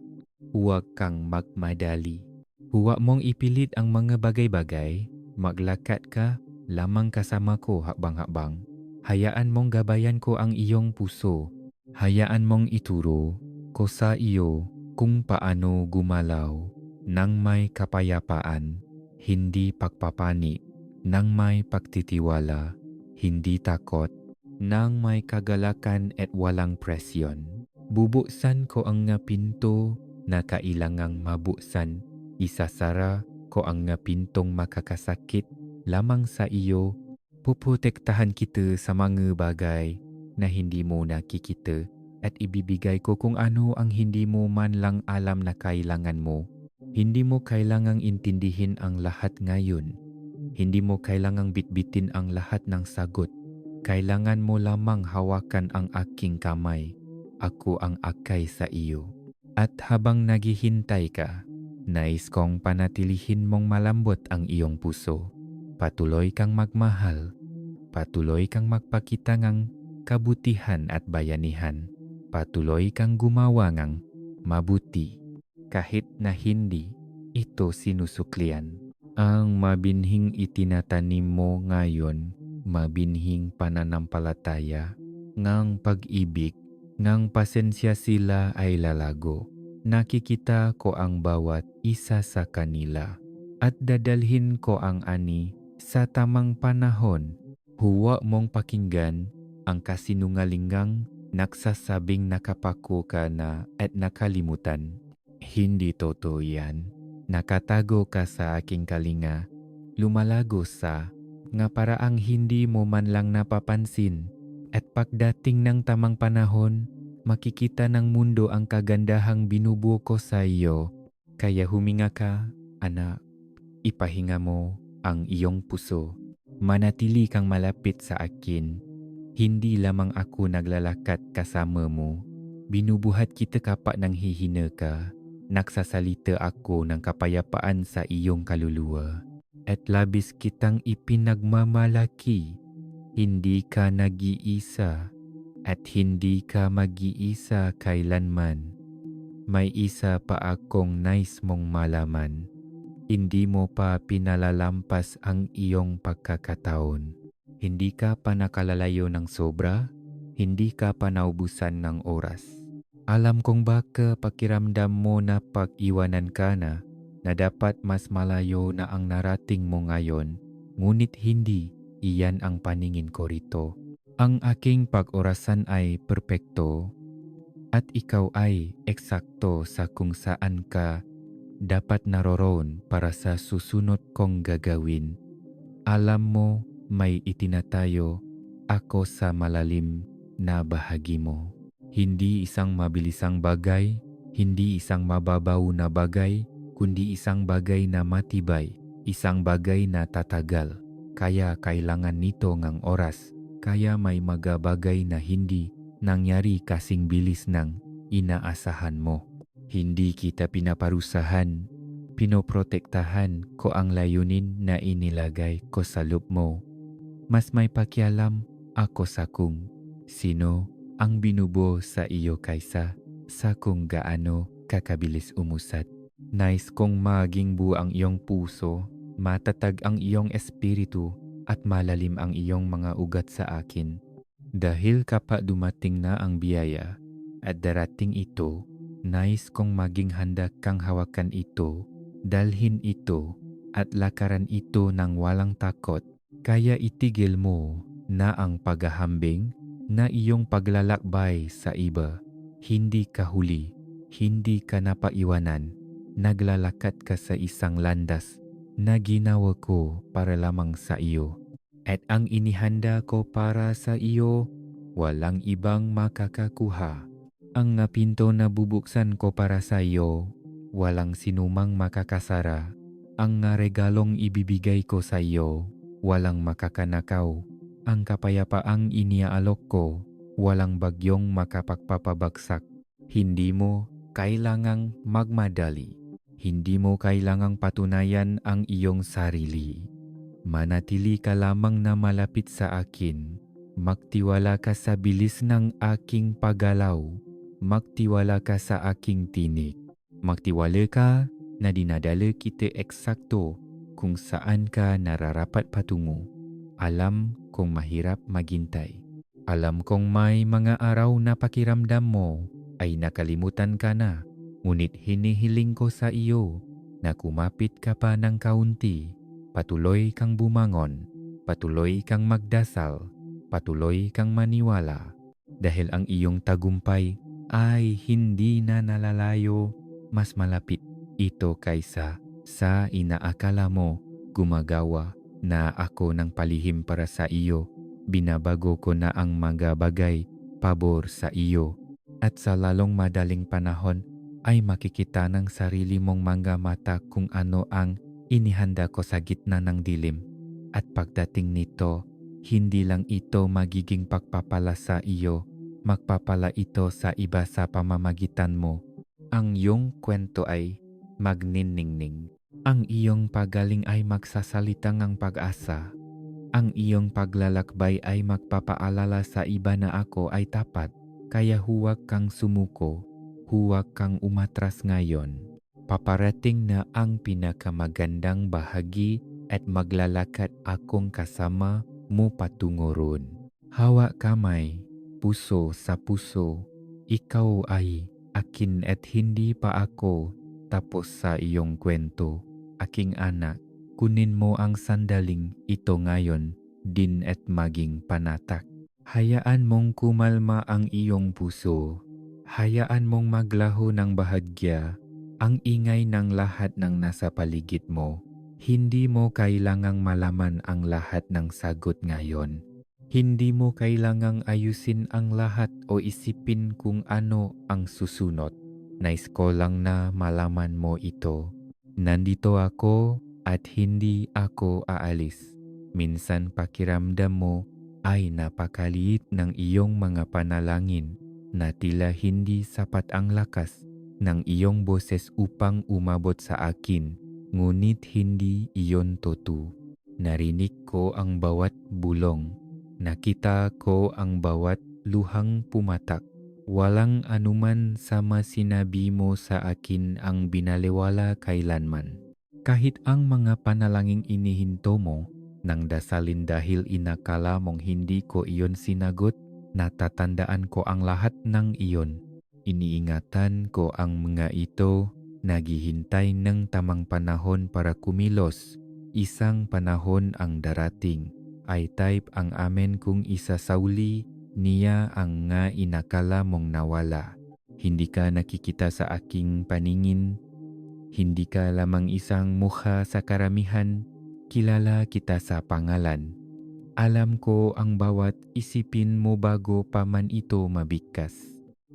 [SPEAKER 1] Huwag kang magmadali. Huwag mong ipilit ang mga bagay-bagay. Maglakad ka lamang kasama ko hakbang-hakbang. Hayaan mong gabayan ko ang iyong puso. Hayaan mong ituro ko sa iyo kung paano gumalaw nang may kapayapaan, hindi pagpapanik, nang may pagtitiwala, hindi takot, nang may kagalakan at walang presyon. Bubuksan ko ang nga pinto na kailangang mabuksan. Isasara ko ang nga pintong makakasakit lamang sa iyo. Puprotektahan kita sa mga bagay na hindi mo nakikita. at ibibigay ko kung ano ang hindi mo man lang alam na kailangan mo. Hindi mo kailangang intindihin ang lahat ngayon. Hindi mo kailangang bitbitin ang lahat ng sagot. Kailangan mo lamang hawakan ang aking kamay. Ako ang akay sa iyo. At habang naghihintay ka, nais kong panatilihin mong malambot ang iyong puso. Patuloy kang magmahal. Patuloy kang magpakita ng kabutihan at bayanihan. Patuloy kang gumawa ng mabuti. Kahit na hindi ito sinusuklian. Ang mabinhing itinatanim mo ngayon, mabinhing pananampalataya, ngang pag-ibig, ngang pasensya sila ay lalago. Nakikita ko ang bawat isa sa kanila at dadalhin ko ang ani sa tamang panahon. Huwag mong pakinggan ang kasinungalingang nagsasabing nakapako ka na at nakalimutan. Hindi totoo yan. Nakatago ka sa aking kalinga. Lumalago sa nga paraang hindi mo man lang napapansin. At pagdating ng tamang panahon, makikita ng mundo ang kagandahang binubuo ko sa iyo. Kaya huminga ka, anak. Ipahinga mo ang iyong puso. Manatili kang malapit sa akin. Hindi lamang ako naglalakad kasama mo. Binubuhat kita kapag nang hihina ka. Nagsasalita ako ng kapayapaan sa iyong kaluluwa. At labis kitang ipinagmamalaki. Hindi ka nag-iisa. At hindi ka mag-iisa kailanman. May isa pa akong nais mong malaman. Hindi mo pa pinalalampas ang iyong pagkakataon. Hindi ka pa nakalalayo ng sobra. Hindi ka pa naubusan ng oras. Alam kong baka pakiramdam mo na pag-iwanan ka na dapat mas malayo na ang narating mo ngayon. Ngunit hindi, iyan ang paningin ko rito. Ang aking pag-orasan ay perpekto at ikaw ay eksakto sa kung saan ka dapat naroroon para sa susunod kong gagawin. Alam mo, may itinatayo ako sa malalim na bahagi mo. Hindi isang mabilisang bagay, hindi isang mababaw na bagay, kundi isang bagay na matibay, isang bagay na tatagal. Kaya kailangan nito ng oras, kaya may mga bagay na hindi nangyari kasing bilis ng inaasahan mo. Hindi kita pinaparusahan, pinoprotektahan ko ang layunin na inilagay ko sa loob mo. Mas may pakialam ako sa kung sino ang binubuo sa iyo kaysa sa kung gaano kakabilis umusad. Nais kong maging buo ang iyong puso, matatag ang iyong espiritu at malalim ang iyong mga ugat sa akin. Dahil kapag dumating na ang biyaya at darating ito, nais kong maging handa kang hawakan ito, dalhin ito at lakaran ito ng walang takot. Kaya itigil mo na ang paghahambing na iyong paglalakbay sa iba. Hindi ka huli, hindi ka napaiwanan. Naglalakad ka sa isang landas na ginawa ko para lamang sa iyo. At ang inihanda ko para sa iyo, walang ibang makakakuha. Ang pinto na bubuksan ko para sa iyo, walang sinumang makakasara. Ang regalong ibibigay ko sa iyo, walang makakanakaw. Ang kapayapaang iniaalok ko, walang bagyong makapagpapabagsak. Hindi mo kailangang magmadali. Hindi mo kailangang patunayan ang iyong sarili. Manatili ka lamang na malapit sa akin. Magtiwala ka sa bilis ng aking paggalaw. Magtiwala ka sa aking tinig. Magtiwala ka na dinadala kita eksakto kung saan ka nararapat patungo. Alam kong mahirap maghintay. Alam kong may mga araw na pakiramdam mo ay nakalimutan ka na. Ngunit hinihiling ko sa iyo na kumapit ka pa ng kaunti. Patuloy kang bumangon. Patuloy kang magdasal. Patuloy kang maniwala. Dahil ang iyong tagumpay ay hindi na nalalayo, mas malapit ito kaysa sa inaakala mo. Gumagawa na ako ng palihim para sa iyo. Binabago ko na ang mga bagay pabor sa iyo. At sa lalong madaling panahon ay makikita ng sarili mong mga mata kung ano ang inihanda ko sa gitna ng dilim. At pagdating nito, hindi lang ito magiging pagpapala sa iyo, magpapala ito sa iba sa pamamagitan mo. Ang iyong kwento ay magniningning. Ang iyong pagaling ay magsasalita ng pag-asa. Ang iyong paglalakbay ay magpapaalala sa iba na ako ay tapat. Kaya huwag kang sumuko, huwag kang umatras ngayon. Paparating na ang pinakamagandang bahagi at maglalakad akong kasama mo patungo ron. Hawak kamay, puso sa puso, ikaw ay akin at hindi pa ako tapos sa iyong kwento. Aking anak, kunin mo ang sandaling ito ngayon din at maging panatak. Hayaan mong kumalma ang iyong puso. Hayaan mong maglaho ng bahagya ang ingay ng lahat ng nasa paligid mo. Hindi mo kailangang malaman ang lahat ng sagot ngayon. Hindi mo kailangang ayusin ang lahat o isipin kung ano ang susunod. Nais ko lang na malaman mo ito. Nandito ako at hindi ako aalis. Minsan pakiramdam mo ay napakaliit ng iyong mga panalangin na tila hindi sapat ang lakas ng iyong boses upang umabot sa akin, ngunit hindi iyon totoo. Narinig ko ang bawat bulong, nakita ko ang bawat luhang pumatak. Walang anuman sama sinabi mo sa akin ang binaliwala kailanman. Kahit ang mga panalangin inihinto mo, nang dasalin dahil inakala mong hindi ko iyon sinagot, natatandaan ko ang lahat ng iyon. Iniingatan ko ang mga ito, naghihintay ng tamang panahon para kumilos. Isang panahon ang darating, ay type ang amen kung isasauli niya ang nga inakala mong nawala. Hindi ka nakikita sa aking paningin, hindi ka lamang isang mukha sa karamihan. Kilala kita sa pangalan. Alam ko ang bawat isipin mo bago pa man ito mabigkas.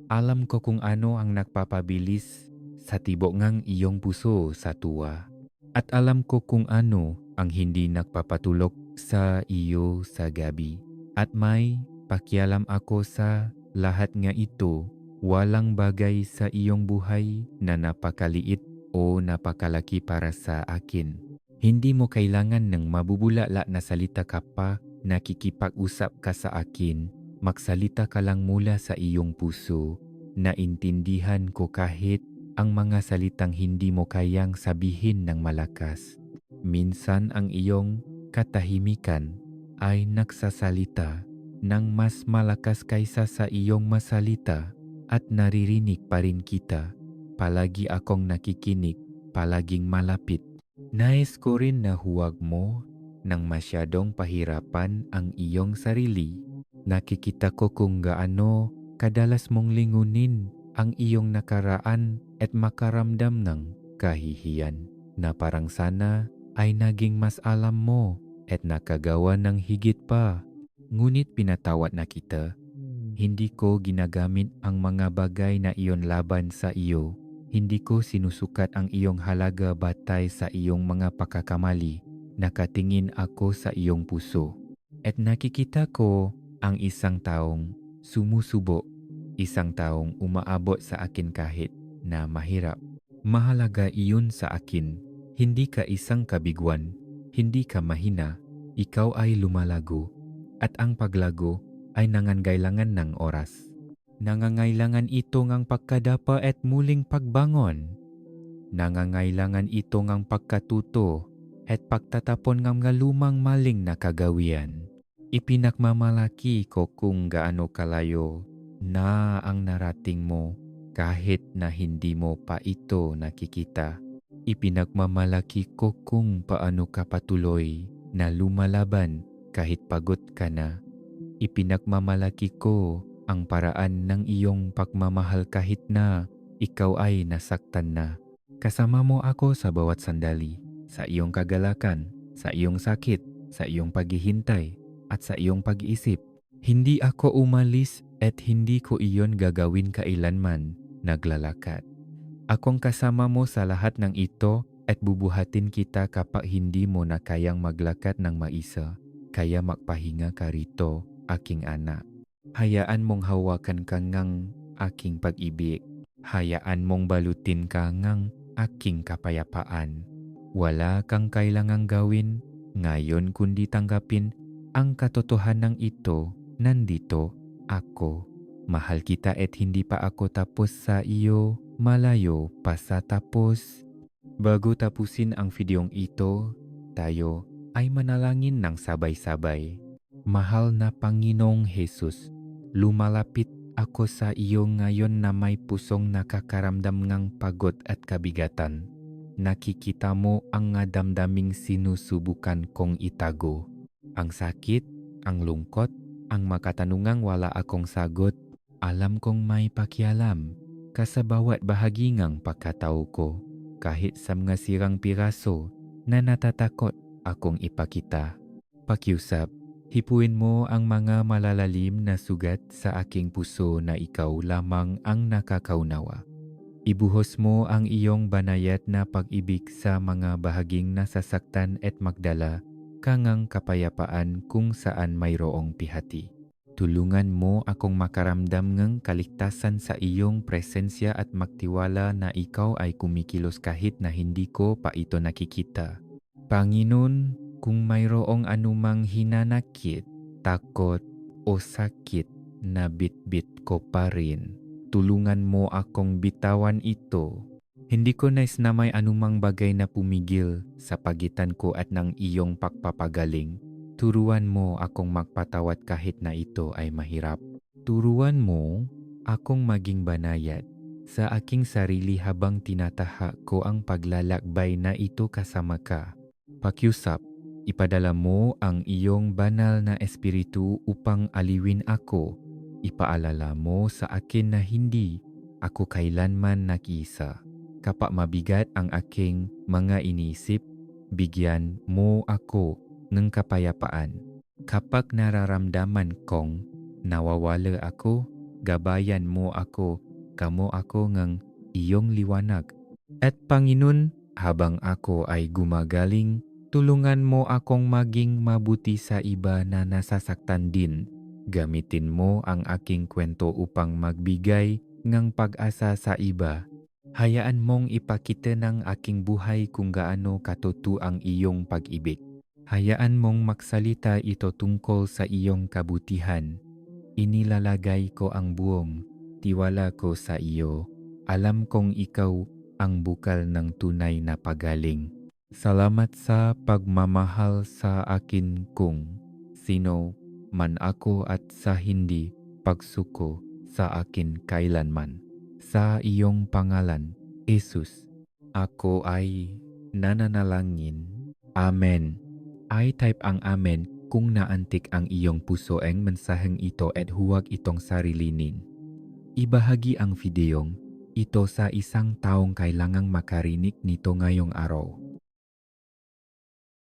[SPEAKER 1] Alam ko kung ano ang nagpapabilis sa tibok ng iyong puso sa tuwa. At alam ko kung ano ang hindi nagpapatulog sa iyo sa gabi. At may pakialam ako sa lahat nga ito. Walang bagay sa iyong buhay na napakaliit o napakalaki para sa akin. Hindi mo kailangan ng mabubulala na salita ka pa, nakikipag-usap ka sa akin, magsalita ka lang mula sa iyong puso. Naintindihan ko kahit ang mga salitang hindi mo kayang sabihin ng malakas. Minsan ang iyong katahimikan ay nagsasalita ng mas malakas kaysa sa iyong masalita at naririnig pa rin kita. Palagi akong nakikinig, palaging malapit. Nais ko rin na huwag mo nang masyadong pahirapan ang iyong sarili. Nakikita ko kung gaano kadalas mong lingunin ang iyong nakaraan at makaramdam ng kahihiyan na parang sana ay naging mas alam mo at nakagawa ng higit pa. Ngunit pinatawad na kita. Hindi ko ginagamit ang mga bagay na iyon laban sa iyo. Hindi ko sinusukat ang iyong halaga batay sa iyong mga pagkakamali. Nakatingin ako sa iyong puso. At nakikita ko ang isang taong sumusubo. Isang taong umaabot sa akin kahit na mahirap. Mahalaga iyon sa akin. Hindi ka isang kabiguan. Hindi ka mahina. Ikaw ay lumalago. At ang paglago ay nangangailangan ng oras. Nangangailangan ito ngang pagkadapa at muling pagbangon. Nangangailangan ito ngang pagkatuto at pagtatapon ng mga lumang maling na kagawian. Ipinagmamalaki ko kung gaano kalayo na ang narating mo kahit na hindi mo pa ito nakikita. Ipinagmamalaki ko kung paano ka patuloy na lumalaban kahit pagod ka na. Ipinagmamalaki ko ang paraan ng iyong pagmamahal kahit na ikaw ay nasaktan na. Kasama mo ako sa bawat sandali, sa iyong kagalakan, sa iyong sakit, sa iyong paghihintay, at sa iyong pag-iisip. Hindi ako umalis at hindi ko iyon gagawin kailanman, naglalakat. Akong kasama mo sa lahat ng ito at bubuhatin kita kapag hindi mo na kayang maglakad ng maisa, kaya magpahinga ka rito, aking anak. Hayaan mong hawakan ka ngang aking pag-ibig. Hayaan mong balutin ka ngang aking kapayapaan. Wala kang kailangang gawin ngayon kundi tanggapin ang katotohanan ito. Nandito ako. Mahal kita at hindi pa ako tapos sa iyo. Malayo pa sa tapos. Bago tapusin ang videong ito, tayo ay manalangin ng sabay-sabay. Mahal na Panginoong Jesus, lumalapit ako sa iyo ngayon na may pusong nakakaramdam ng pagod at kabigatan. Nakikita mo ang damdaming sinusubukan kong itago. Ang sakit, ang lungkot, ang makatanungang wala akong sagot. Alam kong may pakialam ka sa bawat bahagi ng pagkatao ko. Kahit sa mga sirang piraso na natatakot akong ipakita. Pakiusap, hipuin mo ang mga malalalim na sugat sa aking puso na ikaw lamang ang nakakaunawa. Ibuhos mo ang iyong banayad na pag-ibig sa mga bahaging nasasaktan at magdala kangang kapayapaan kung saan mayroong pihati. Tulungan mo akong makaramdam ng kaligtasan sa iyong presensya at magtiwala na ikaw ay kumikilos kahit na hindi ko pa ito nakikita. Panginoon, kung mayroong anumang hinanakit, takot o sakit na bitbit ko pa rin, tulungan mo akong bitawan ito. Hindi ko nais na may anumang bagay na pumigil sa pagitan ko at ng iyong pagpapagaling. Turuan mo akong magpatawad kahit na ito ay mahirap. Turuan mo akong maging banayad sa aking sarili habang tinataha ko ang paglalakbay na ito kasama ka. Pakiusap, ipadala mo ang iyong banal na espiritu upang aliwin ako. Ipaalala mo sa akin na hindi ako kailanman nag-iisa. Kapag mabigat ang aking mga inisip, bigyan mo ako ng kapayapaan. Kapag nararamdaman kong nawawala ako, gabayan mo ako, kamo ako ng iyong liwanag. At Panginoon, habang ako ay gumagaling, tulungan mo akong maging mabuti sa iba na nasasaktan din. Gamitin mo ang aking kwento upang magbigay ng pag-asa sa iba. Hayaan mong ipakita ng aking buhay kung gaano katotoo ang iyong pag-ibig. Hayaan mong magsalita ito tungkol sa iyong kabutihan. Inilalagay ko ang buong tiwala ko sa iyo. Alam kong ikaw ang bukal ng tunay na pagaling. Salamat sa pagmamahal sa akin kung sino man ako at sa hindi pagsuko sa akin kailanman. Sa iyong pangalan, Jesus, ako ay nananalangin. Amen. I-type ang amen kung naantik ang iyong puso ang mensaheng ito at huwag itong sarilinin. Ibahagi ang videong ito sa isang taong kailangang makarinig nito ngayong araw.